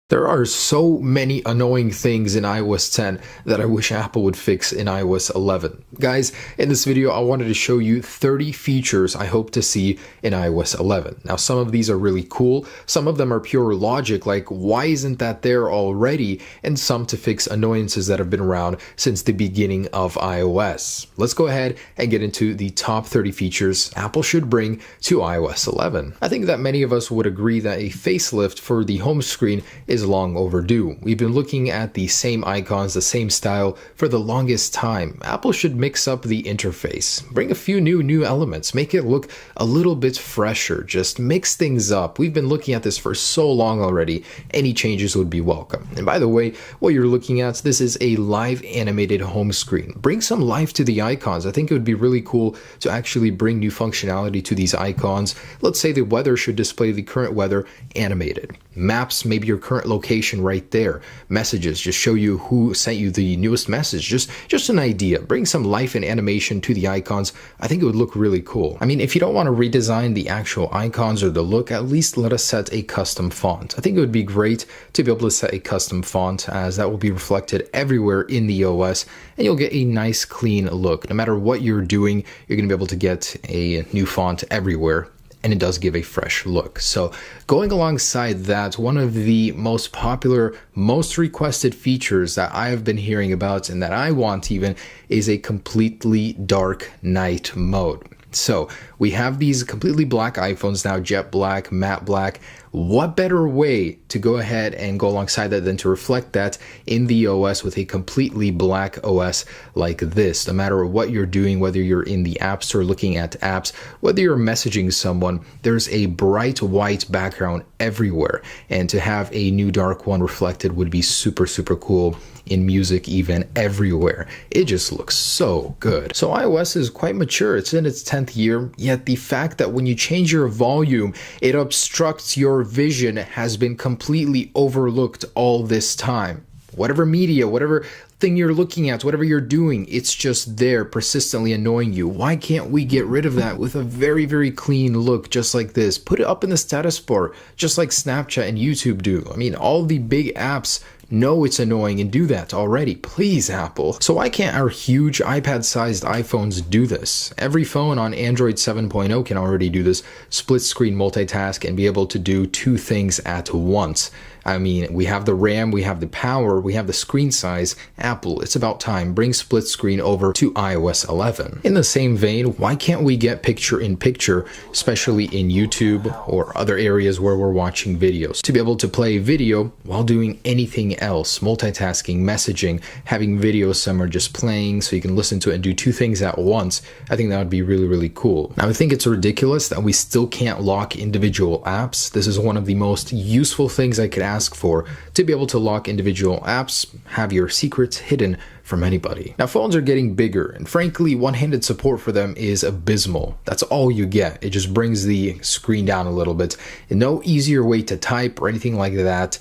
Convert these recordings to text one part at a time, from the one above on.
There are so many annoying things in iOS 10 that I wish Apple would fix in iOS 11. Guys, in this video, I wanted to show you 30 features I hope to see in iOS 11. Now, some of these are really cool. Some of them are pure logic, like why isn't that there already? And some to fix annoyances that have been around since the beginning of iOS. Let's go ahead and get into the top 30 features Apple should bring to iOS 11. I think that many of us would agree that a facelift for the home screen is long overdue. We've been looking at the same icons, the same style for the longest time. Apple should mix up the interface, bring a few new elements, make it look a little bit fresher, just mix things up. We've been looking at this for so long already. Any changes would be welcome. And by the way, what you're looking at, this is a live animated home screen. Bring some life to the icons. I think it would be really cool to actually bring new functionality to these icons. Let's say the weather should display the current weather animated. Maps, maybe your current location right there. Messages, just show you who sent you the newest message. Just an idea. Bring some life and animation to the icons. I think it would look really cool. I mean, if you don't want to redesign the actual icons or the look, at least let us set a custom font. I think it would be great to be able to set a custom font, as that will be reflected everywhere in the OS, and you'll get a nice clean look. No matter what you're doing, you're going to be able to get a new font everywhere, and it does give a fresh look. So going alongside that, one of the most popular, most requested features that I have been hearing about and that I want even is a completely dark night mode. So we have these completely black iPhones now, jet black, matte black. What better way to go ahead and go alongside that than to reflect that in the OS with a completely black OS like this? No matter what you're doing, whether you're in the App Store looking at apps, whether you're messaging someone, there's a bright white background everywhere. And to have a new dark one reflected would be super cool. In music, even everywhere. It just looks so good. So iOS is quite mature. It's in its 10th year, yet the fact that when you change your volume, it obstructs your vision has been completely overlooked all this time. Whatever media, whatever thing you're looking at, whatever you're doing, it's just there persistently annoying you. Why can't we get rid of that with a very clean look just like this? Put it up in the status bar, just like Snapchat and YouTube do. I mean, all the big apps know it's annoying and do that already. Please, Apple. So why can't our huge iPad-sized iPhones do this? Every phone on Android 7.0 can already do this split screen multitask and be able to do two things at once. I mean, we have the RAM, we have the power, we have the screen size. Apple, it's about time. Bring split screen over to iOS 11. In the same vein, why can't we get picture-in-picture, especially in YouTube or other areas where we're watching videos, to be able to play video while doing anything else, multitasking, messaging, having videos somewhere just playing so you can listen to it and do two things at once? I think that would be really cool. Now, I think it's ridiculous that we still can't lock individual apps. This is one of the most useful things I could ask for, to be able to lock individual apps, have your secrets hidden from anybody. Now, phones are getting bigger, and frankly, one-handed support for them is abysmal. That's all you get. It just brings the screen down a little bit. And no easier way to type or anything like that,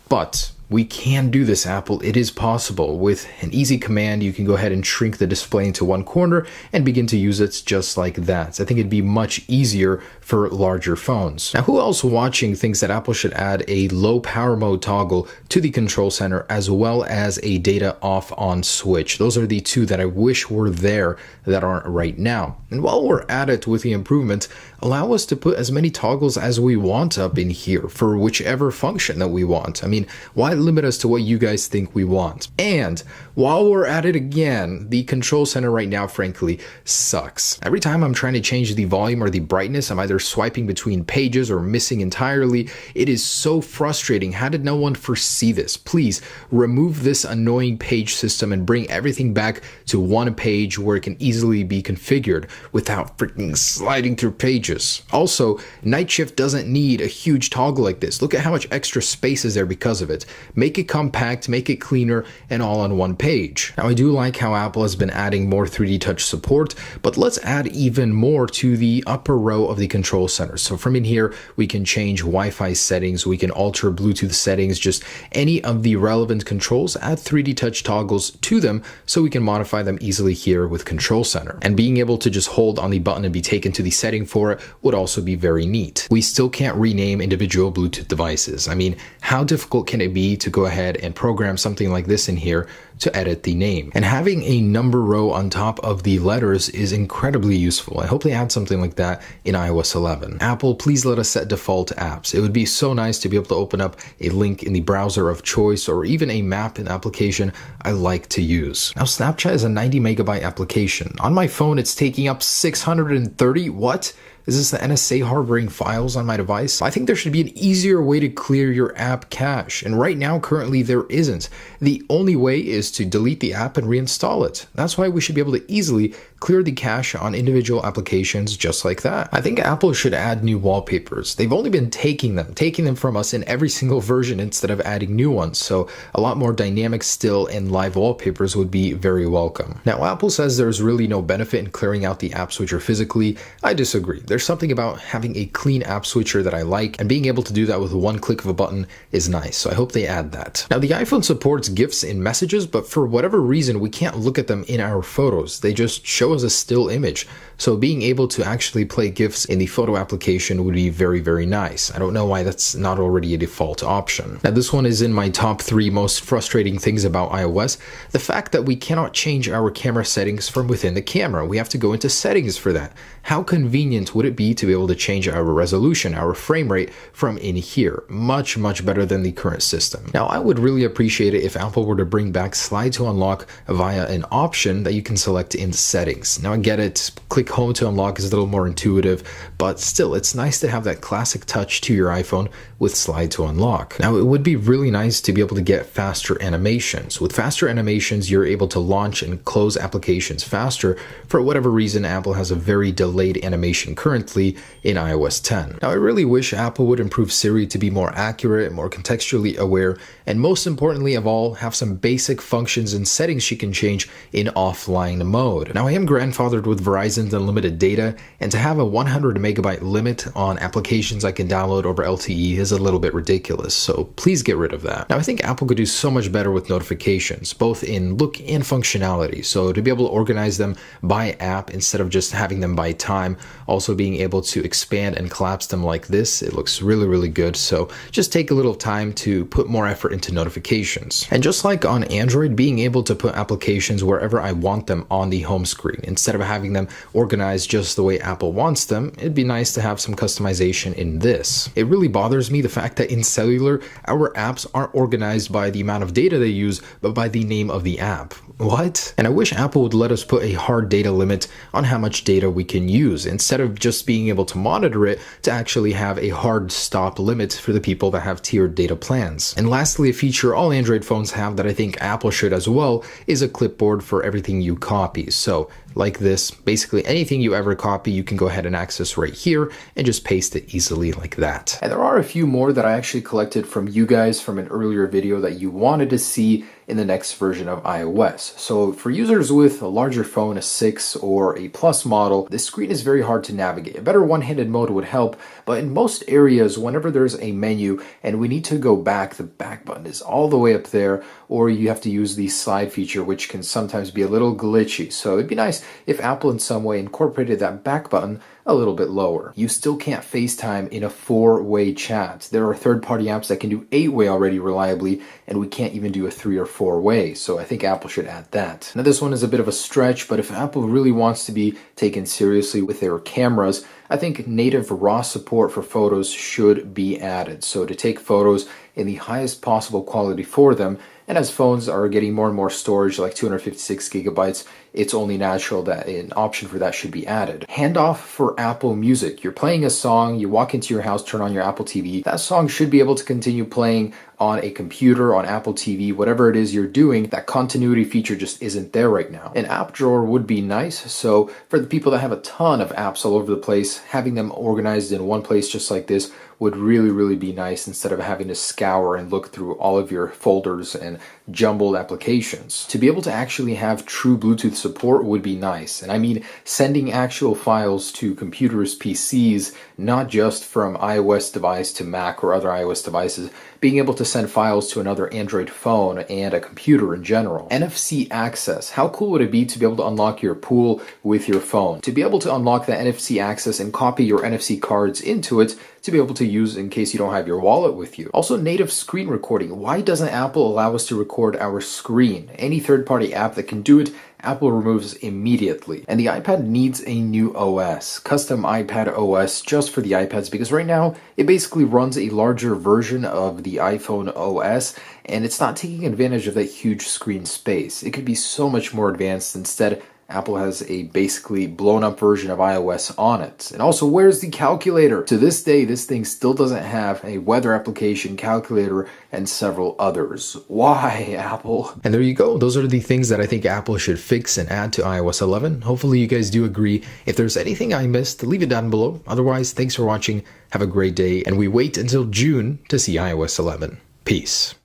but we can do this, Apple. It is possible. With an easy command, you can go ahead and shrink the display into one corner and begin to use it just like that. I think it'd be much easier for larger phones. Now, who else watching thinks that Apple should add a low power mode toggle to the control center as well as a data off on switch? Those are the two that I wish were there that aren't right now. And while we're at it with the improvement, allow us to put as many toggles as we want up in here for whichever function that we want. I mean, why limit us to what you guys think we want? And while we're at it again, the control center right now, frankly, sucks. Every time I'm trying to change the volume or the brightness, I'm either swiping between pages or missing entirely. It is so frustrating. How did no one foresee this? Please remove this annoying page system and bring everything back to one page where it can easily be configured without freaking sliding through pages. Also, Night Shift doesn't need a huge toggle like this. Look at how much extra space is there because of it. make it compact, make it cleaner, and all on one page. Now, I do like how Apple has been adding more 3D Touch support, but let's add even more to the upper row of the control center. So from in here, we can change Wi-Fi settings, we can alter Bluetooth settings, just any of the relevant controls, add 3D Touch toggles to them so we can modify them easily here with Control Center. And being able to just hold on the button and be taken to the setting for it would also be very neat. We still can't rename individual Bluetooth devices. I mean, how difficult can it be to go ahead and program something like this in here to edit the name? And having a number row on top of the letters is incredibly useful. I hope they add something like that in iOS 11. Apple, please let us set default apps. It would be so nice to be able to open up a link in the browser of choice or even a map and application I like to use. Now, Snapchat is a 90 megabyte application. On my phone, it's taking up 630. What? Is this the NSA harboring files on my device? I think there should be an easier way to clear your app cache, and right now, currently, there isn't. The only way is to delete the app and reinstall it. That's why we should be able to easily clear the cache on individual applications just like that. I think Apple should add new wallpapers. They've only been taking them from us in every single version instead of adding new ones, so a lot more dynamic still and live wallpapers would be very welcome. Now, Apple says there's really no benefit in clearing out the app switcher physically. I disagree. There's something about having a clean app switcher that I like, and being able to do that with one click of a button is nice, so I hope they add that. Now, the iPhone supports GIFs in messages, but for whatever reason, we can't look at them in our photos. They just show us a still image. So being able to actually play GIFs in the photo application would be very, very nice. I don't know why that's not already a default option. Now, this one is in my top 3 most frustrating things about iOS. The fact that we cannot change our camera settings from within the camera. We have to go into settings for that. How convenient would it be to be able to change our resolution, our frame rate from in here? Much, much better than the current system. Now, I would really appreciate it if Apple were to bring back slide to unlock via an option that you can select in settings. Now, I get it. Click home to unlock is a little more intuitive, but still, it's nice to have that classic touch to your iPhone with slide to unlock. Now, it would be really nice to be able to get faster animations. With faster animations, you're able to launch and close applications faster. For whatever reason, Apple has a very delayed animation currently in iOS 10. Now, I really wish Apple would improve Siri to be more accurate, more contextually aware, and most importantly of all, have some basic functions and settings she can change in offline mode. Now, I am grandfathered with Verizon's unlimited data, and to have a 100 megabyte limit on applications I can download over LTE is a little bit ridiculous, so please get rid of that. Now, I think Apple could do so much better with notifications, both in look and functionality, so to be able to organize them by app instead of just having them by time, also being able to expand and collapse them like this, it looks really, really good, so just take a little time to put more effort into notifications. And just like on Android, being able to put applications wherever I want them on the home screen, instead of having them organized just the way Apple wants them, it'd be nice to have some customization in this. It really bothers me the fact that in cellular, our apps aren't organized by the amount of data they use, but by the name of the app. What? And I wish Apple would let us put a hard data limit on how much data we can use, instead of just being able to monitor it, to actually have a hard stop limit for the people that have tiered data plans. And lastly, a feature all Android phones have that I think Apple should as well is a clipboard for everything you copy. So like this, basically anything you ever copy, you can go ahead and access right here and just paste it easily like that. And there are a few more that I actually collected from you guys from an earlier video that you wanted to see in the next version of iOS. So for users with a larger phone, a 6 or a Plus model, this screen is very hard to navigate. A better one-handed mode would help, but in most areas, whenever there's a menu and we need to go back, the back button is all the way up there, or you have to use the slide feature, which can sometimes be a little glitchy. So it'd be nice if Apple in some way incorporated that back button a little bit lower. You still can't FaceTime in a 4-way chat. There are third-party apps that can do 8-way already reliably, and we can't even do a 3 or 4-way, so I think Apple should add that. Now, this one is a bit of a stretch, but if Apple really wants to be taken seriously with their cameras, I think native RAW support for photos should be added. So to take photos in the highest possible quality for them, and as phones are getting more and more storage, like 256 gigabytes, it's only natural that an option for that should be added. Handoff for Apple Music. You're playing a song, you walk into your house, turn on your Apple TV. That song should be able to continue playing on a computer, on Apple TV, whatever it is you're doing, that continuity feature just isn't there right now. An app drawer would be nice, so for the people that have a ton of apps all over the place, having them organized in one place just like this would really be nice instead of having to scour and look through all of your folders and jumbled applications. To be able to actually have true Bluetooth support would be nice. And I mean sending actual files to computers, PCs, not just from iOS device to Mac or other iOS devices, being able to send files to another Android phone and a computer in general. NFC access. How cool would it be to be able to unlock your pool with your phone? To be able to unlock that NFC access and copy your NFC cards into it to be able to use in case you don't have your wallet with you. Also, native screen recording. Why doesn't Apple allow us to record our screen? Any third-party app that can do it, Apple removes immediately. And the iPad needs a new OS, custom iPad OS just for the iPads, because right now it basically runs a larger version of the iPhone OS and it's not taking advantage of that huge screen space. It could be so much more advanced. Instead, Apple has a basically blown up version of iOS on it. And also, where's the calculator? To this day, this thing still doesn't have a weather application, calculator, and several others. Why, Apple? And there you go. Those are the things that I think Apple should fix and add to iOS 11. Hopefully you guys do agree. If there's anything I missed, leave it down below. Otherwise, thanks for watching. Have a great day. And we wait until June to see iOS 11. Peace.